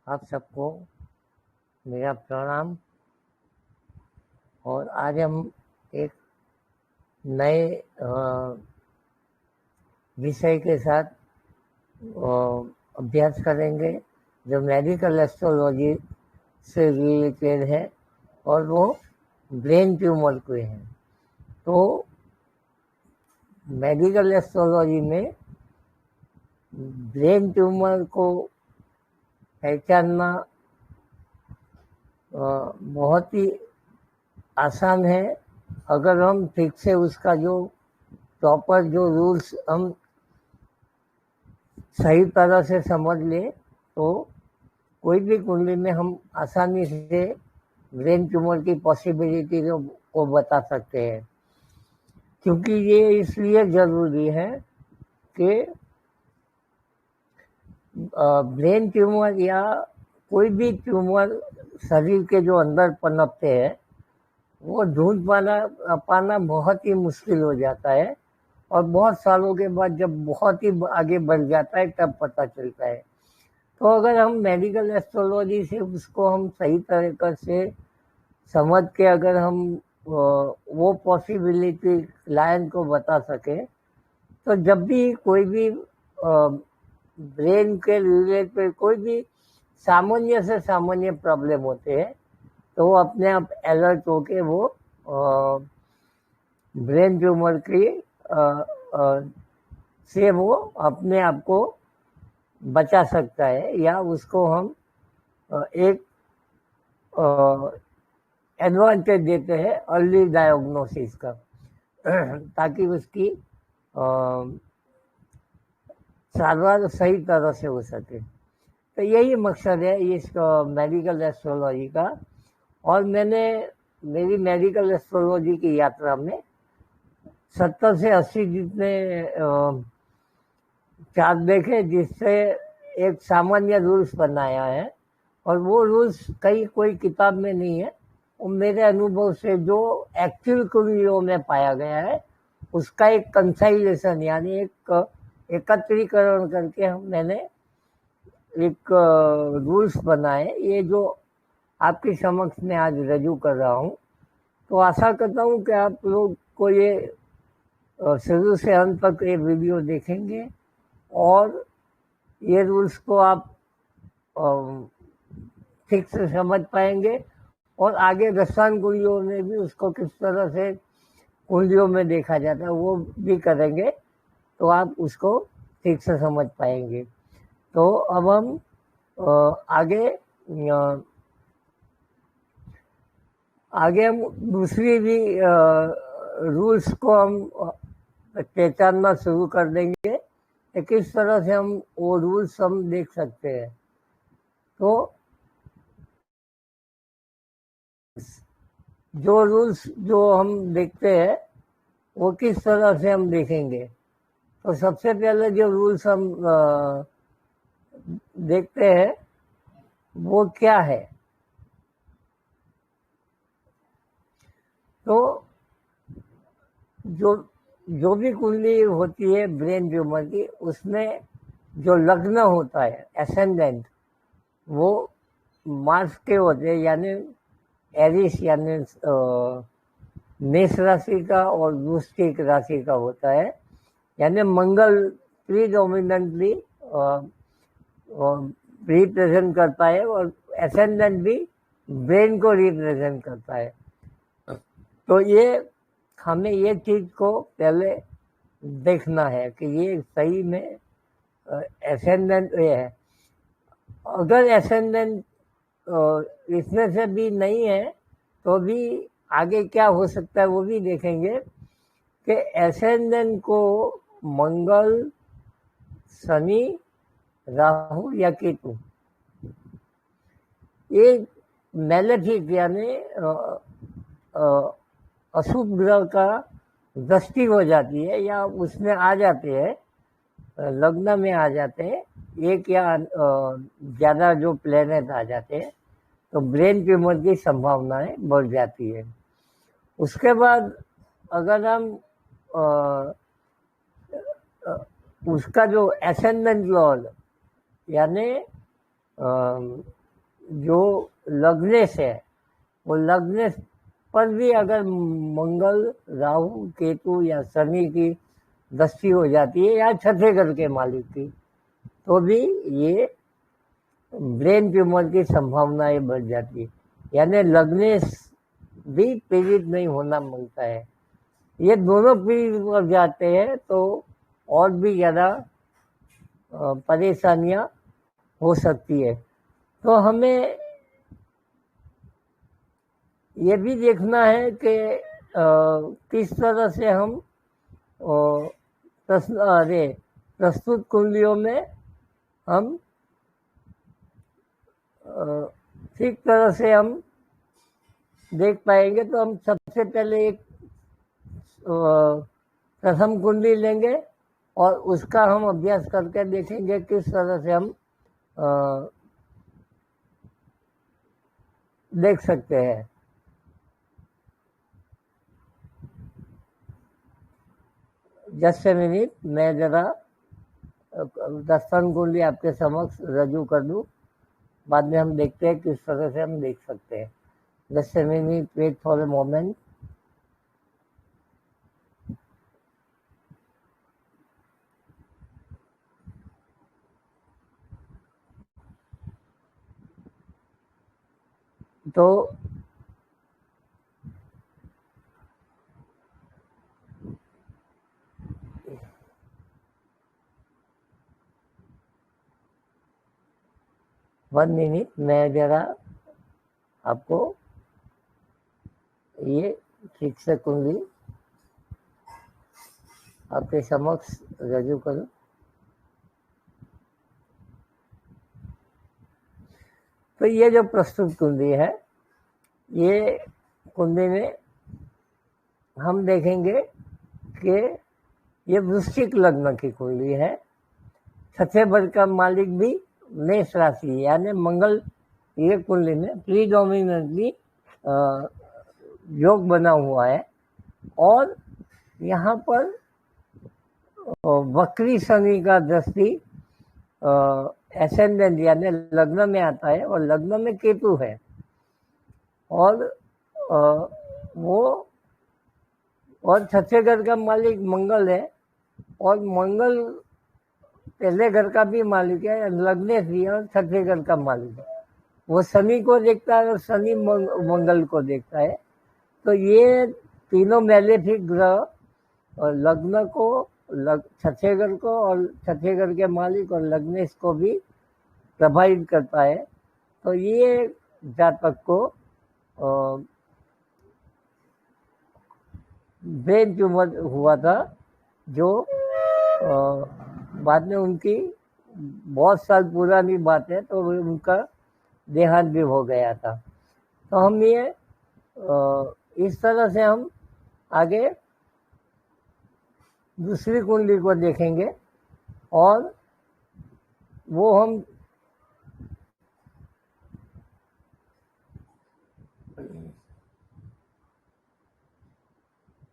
आप सबको मेरा प्रणाम। और आज हम एक नए विषय के साथ अभ्यास करेंगे जो मेडिकल एस्ट्रोलॉजी से रिलेटेड है और वो ब्रेन ट्यूमर के हैं। तो मेडिकल एस्ट्रोलॉजी में ब्रेन ट्यूमर को पहचानना बहुत ही आसान है अगर हम ठीक से उसका जो प्रॉपर जो रूल्स हम सही तरह से समझ ले तो कोई भी कुंडली में हम आसानी से ब्रेन ट्यूमर की पॉसिबिलिटी को बता सकते हैं। क्योंकि ये इसलिए ज़रूरी है कि ब्रेन ट्यूमर या कोई भी ट्यूमर शरीर के जो अंदर पनपते हैं वो ढूंढ पाना बहुत ही मुश्किल हो जाता है और बहुत सालों के बाद जब बहुत ही आगे बढ़ जाता है तब पता चलता है। तो अगर हम मेडिकल एस्ट्रोलॉजी से उसको हम सही तरीके से समझ के अगर हम वो पॉसिबिलिटी क्लाइंट को बता सके तो जब भी कोई भी ब्रेन के रिलेटेड कोई भी सामान्य से सामान्य प्रॉब्लम होते हैं तो वो अपने आप अलर्ट होके वो ब्रेन ट्यूमर की से वो अपने आप को बचा सकता है या उसको हम एक एडवांटेज देते हैं अर्ली डायग्नोसिस का ताकि उसकी सारवार सही तरह से हो सके। तो यही मकसद है इस मेडिकल एस्ट्रोलॉजी का। और मैंने मेरी मेडिकल एस्ट्रोलॉजी की यात्रा में 70 से 80 जितने चार्ट देखे जिससे एक सामान्य रूल्स बनाया है और वो रूल्स कोई किताब में नहीं है, वो मेरे अनुभव से जो एक्चुअल कुंडलियों में पाया गया है उसका एक कंसाइलेशन यानी एक एकत्रीकरण करके मैंने एक रूल्स बनाए। ये जो आपकी समक्ष में आज रजू कर रहा हूँ तो आशा करता हूँ कि आप लोग को ये शुरू से अंत तक ये वीडियो देखेंगे और ये रूल्स को आप ठीक से समझ पाएंगे और आगे दस्तान कुंडलियों में भी उसको किस तरह से कुंडलियों में देखा जाता है वो भी करेंगे तो आप उसको ठीक से समझ पाएंगे। तो अब हम आगे हम दूसरी भी रूल्स को हम पहचानना शुरू कर देंगे कि किस तरह से हम वो रूल्स हम देख सकते हैं। तो जो रूल्स जो हम देखते हैं वो किस तरह से हम देखेंगे। तो सबसे पहले जो रूल्स हम देखते हैं वो क्या है। तो जो भी कुंडली होती है ब्रेन ट्यूमर की उसमें जो लग्न होता है एसेंडेंट वो मार्स के होते हैं यानी एरिस यानी मेष राशि का और वृश्चिक राशि का होता है। यानी मंगल प्रीडोमिनेंटली रिप्रेजेंट करता है और एसेंडेंट भी ब्रेन को रिप्रेजेंट करता है। तो ये हमें ये चीज को पहले देखना है कि ये सही में एसेंडेंट ये है। अगर एसेंडेंट इसमें से भी नहीं है तो भी आगे क्या हो सकता है वो भी देखेंगे कि एसेंडेंट को मंगल शनि राहु या केतु ये मैलेफिक यानी अशुभ ग्रह का दृष्टि हो जाती है या उसमें आ जाते हैं लग्न में आ जाते हैं एक या ज़्यादा जो प्लेनेट आ जाते हैं तो ब्रेन ट्यूमर की संभावनाएं बढ़ जाती है। उसके बाद अगर हम उसका जो एसेंडेंट लॉर्ड यानी जो लग्नेश है, वो लग्नेश पर भी अगर मंगल, राहु, केतु या शनि की दृष्टि हो जाती है या छठे घर के मालिक की, तो भी ये ब्रेन ट्यूमर की संभावनाएं बढ़ जाती है। यानी लग्नेश भी पीड़ित नहीं होना मांगता है। ये दोनों पीड़ित हो जाते हैं तो और भी ज़्यादा परेशानियां हो सकती है। तो हमें ये भी देखना है कि किस तरह से हम प्रस्तुत कुंडलियों में हम ठीक तरह से हम देख पाएंगे। तो हम सबसे पहले एक प्रथम कुंडली लेंगे और उसका हम अभ्यास करके देखेंगे किस तरह से हम देख सकते हैं। जस्ट ए मिनट, मैं जरा दस्तन कुंडली आपके समक्ष रजू कर दूं, बाद में हम देखते हैं किस तरह से हम देख सकते हैं। Just a minute, wait for a moment. तो वन मिनट, मैं जरा आपको ये ठीक से कुंडली आपके समक्ष रजू करूं। तो ये जो प्रस्तुत कुंडली है, ये कुंडली में हम देखेंगे कि ये वृश्चिक लग्न की कुंडली है। छठे वर्ग का मालिक भी मेष राशि यानी मंगल ये कुंडली में प्रीडोमिनेंटली योग बना हुआ है। और यहाँ पर वक्री शनि का दृष्टि एसेंडेंट यानी लग्न में आता है और लग्न में केतु है। और वो और छठे घर का मालिक मंगल है और मंगल पहले घर का भी मालिक है, लग्नेश भी है और छठे घर का मालिक है। वो शनि को देखता है और शनि मंगल को देखता है। तो ये तीनों मैलेफिक ग्रह और लग्न को, छठे घर को और छठे घर के मालिक और लग्नेश को भी प्रभावित करता है। तो ये जातक को ब्रेन ट्यूमर हुआ था, जो बाद में उनकी बहुत साल पुरानी बात है, तो उनका देहांत भी हो गया था। तो हम ये इस तरह से हम आगे दूसरी कुंडली को देखेंगे और वो हम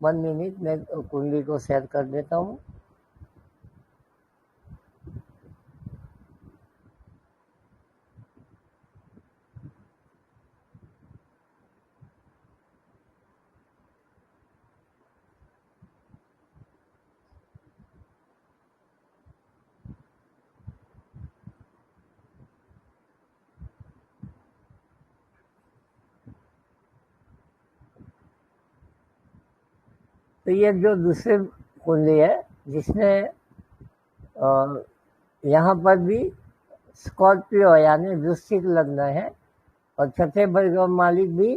वन मिनट में कुंडली को शेयर कर देता हूँ। तो ये जो दूसरी कुंडली है जिसमें यहाँ पर भी स्कॉर्पियो यानी वृश्चिक लग्न है और छठे वर्ग का मालिक भी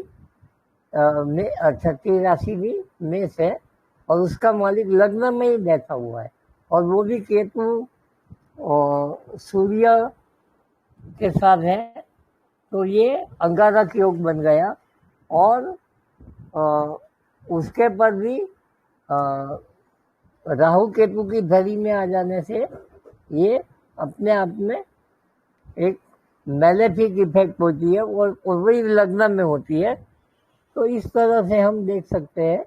छठी राशि भी मेष है और उसका मालिक लग्न में ही बैठा हुआ है और वो भी केतु और सूर्य के साथ है। तो ये अंगारक योग बन गया और उसके पर भी राहु केतु की धरी में आ जाने से ये अपने आप में एक मैलेफिक इफेक्ट होती है और वही लग्न में होती है। तो इस तरह से हम देख सकते हैं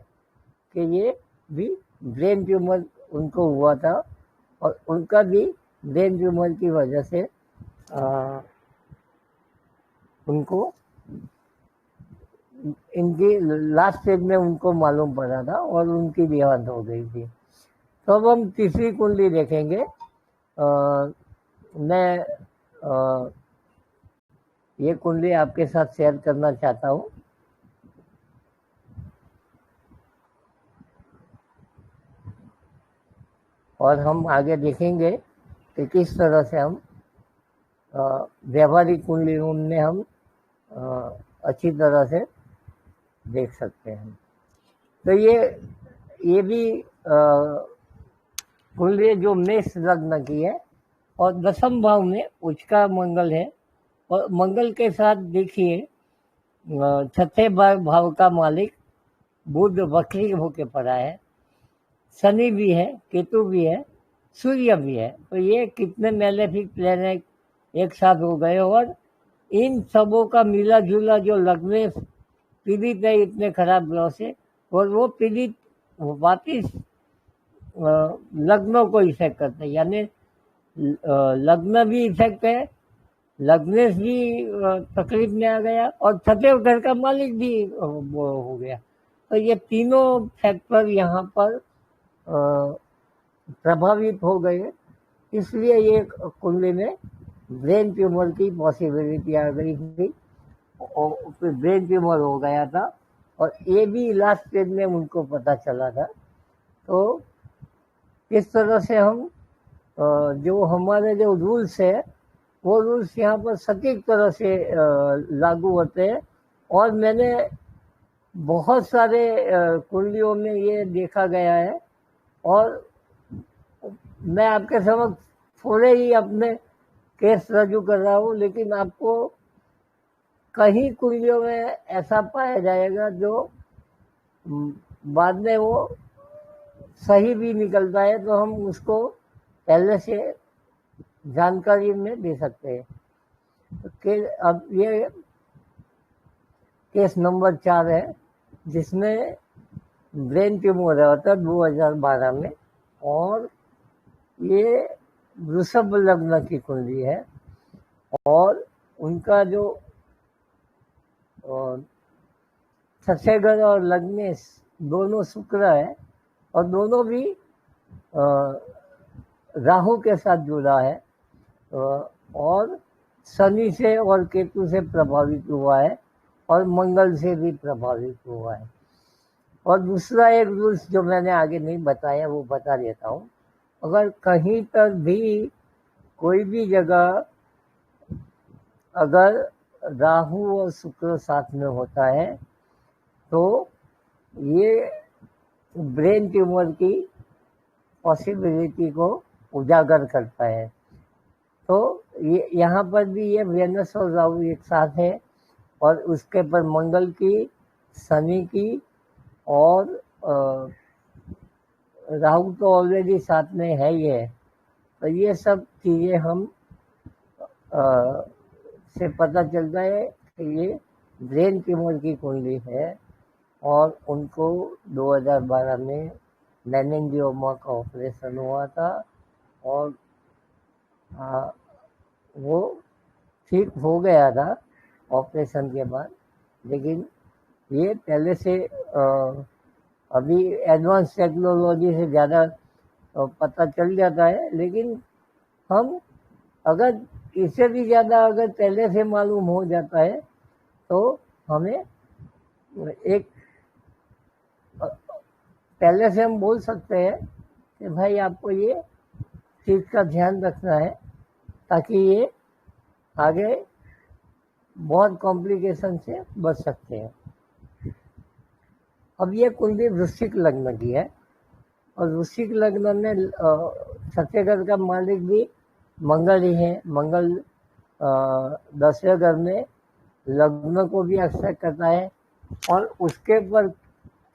कि ये भी ब्रेन ट्यूमर उनको हुआ था और उनका भी ब्रेन ट्यूमर की वजह से उनको इनकी लास्ट स्टेज में उनको मालूम पड़ा था और उनकी देहांत हो गई थी। तो अब हम तीसरी कुंडली देखेंगे। मैं ये कुंडली आपके साथ शेयर करना चाहता हूँ। और हम आगे देखेंगे कि किस तरह से हम व्यवहारिक कुंडलियों में हम अच्छी तरह से देख सकते हैं। तो ये भी कुंडली जो मेष लग्न की है और दसम भाव में उच्च मंगल है। और मंगल के साथ देखिए छठे भाव का मालिक बुध वक्री होके पड़ा है, शनि भी है, केतु भी है, सूर्य भी है। तो ये कितने मेलेफिक प्लेनेट एक साथ हो गए और इन सबों का मिला जुला जो लग्न पीड़ित है इतने खराब ग्रह से, और वो पीड़ित वापिस लग्नों को इफेक्ट करते हैं। यानी लग्न भी इफेक्ट है, लग्नेश भी तकलीफ में आ गया और छठे घर का मालिक भी वो हो गया। तो ये तीनों फैक्टर यहाँ पर प्रभावित हो गए। इसलिए ये कुंडली में ब्रेन ट्यूमर की पॉसिबिलिटी आ गई थी और फिर ब्रेन ट्यूमर हो गया था और ये भी लास्ट स्टेज में उनको पता चला था। तो इस तरह से हम जो हमारे जो रूल्स है वो रूल्स यहाँ पर सटीक तरह से लागू होते हैं। और मैंने बहुत सारे कुंडलियों में ये देखा गया है और मैं आपके समक्ष थोड़े ही अपने केस रजू कर रहा हूँ, लेकिन आपको कई कुंडलियों में ऐसा पाया जाएगा जो बाद में वो सही भी निकलता है, तो हम उसको पहले से जानकारी में दे सकते हैं। तो अब ये केस नंबर 4 है जिसमें ब्रेन ट्यूमर हुआ था 2012 में और ये वृषभ लग्न की कुंडली है और उनका जो छठे घर और लग्नेश दोनों शुक्र है और दोनों भी राहु के साथ जुड़ा है और शनि से और केतु से प्रभावित हुआ है और मंगल से भी प्रभावित हुआ है। और दूसरा एक रूल्स जो मैंने आगे नहीं बताया वो बता देता हूँ। अगर कहीं पर भी कोई भी जगह अगर राहु और शुक्र साथ में होता है तो ये ब्रेन ट्यूमर की पॉसिबिलिटी को उजागर करता है। तो ये यहाँ पर भी ये वेनस और राहु एक साथ है और उसके पर मंगल की, शनि की और राहु तो ऑलरेडी साथ में है ही है। तो ये सब चीज़ें हम से पता चलता है कि ये ब्रेन ट्यूमर की कुंडली है और उनको 2012 में मेनिंजियोमा का ऑपरेशन हुआ था और वो ठीक हो गया था ऑपरेशन के बाद। लेकिन ये पहले से अभी एडवांस टेक्नोलॉजी से ज़्यादा पता चल जाता है, लेकिन हम अगर इससे भी ज़्यादा अगर पहले से मालूम हो जाता है तो हमें एक पहले से हम बोल सकते हैं कि भाई आपको ये चीज़ का ध्यान रखना है ताकि ये आगे बहुत कॉम्प्लिकेशन से बच सकते हैं। अब ये कुंडली वृश्चिक लग्न की है और वृश्चिक लग्न में छठे घर का मालिक भी मंगल ही है। मंगल 10वें घर में लग्न को भी अक्सर करता है और उसके पर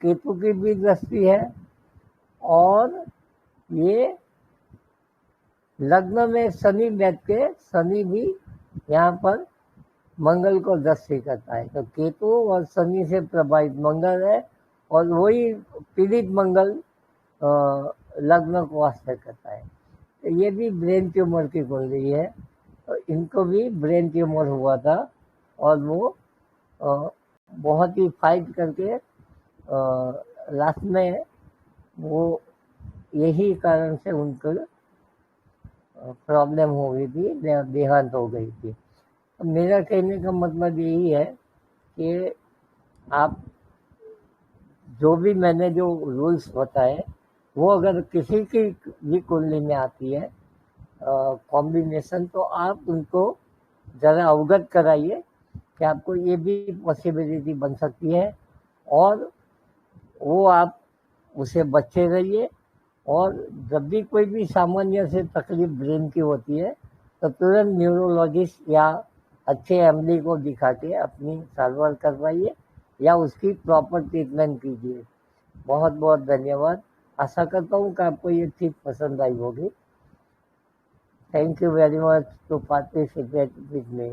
केतु की भी दृष्टि है और ये लग्न में शनि बैठ के शनि भी यहाँ पर मंगल को दृष्टि करता है। तो केतु और शनि से प्रभावित मंगल है और वही पीड़ित मंगल लग्न को असर करता है। तो ये भी ब्रेन ट्यूमर की कुंडली है। तो इनको भी ब्रेन ट्यूमर हुआ था और वो बहुत ही फाइट करके लास्ट में वो यही कारण से उनको प्रॉब्लम हो गई थी, देहांत हो गई थी। तो मेरा कहने का मतलब यही है कि आप जो भी मैंने जो रूल्स बताए वो अगर किसी की भी कुंडली में आती है कॉम्बिनेशन, तो आप उनको ज़रा अवगत कराइए कि आपको ये भी पॉसिबिलिटी बन सकती है, और वो आप उसे बचे रहिए। और जब भी कोई भी सामान्य से तकलीफ ब्रेन की होती है तो तुरंत न्यूरोलॉजिस्ट या अच्छे एमडी को दिखा के अपनी सारवार करवाइए या उसकी प्रॉपर ट्रीटमेंट कीजिए। बहुत बहुत धन्यवाद। आशा करता हूँ कि आपको ये चीज़ पसंद आई होगी। Thank you very much to participate with me.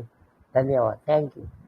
धन्यवाद। Thank you.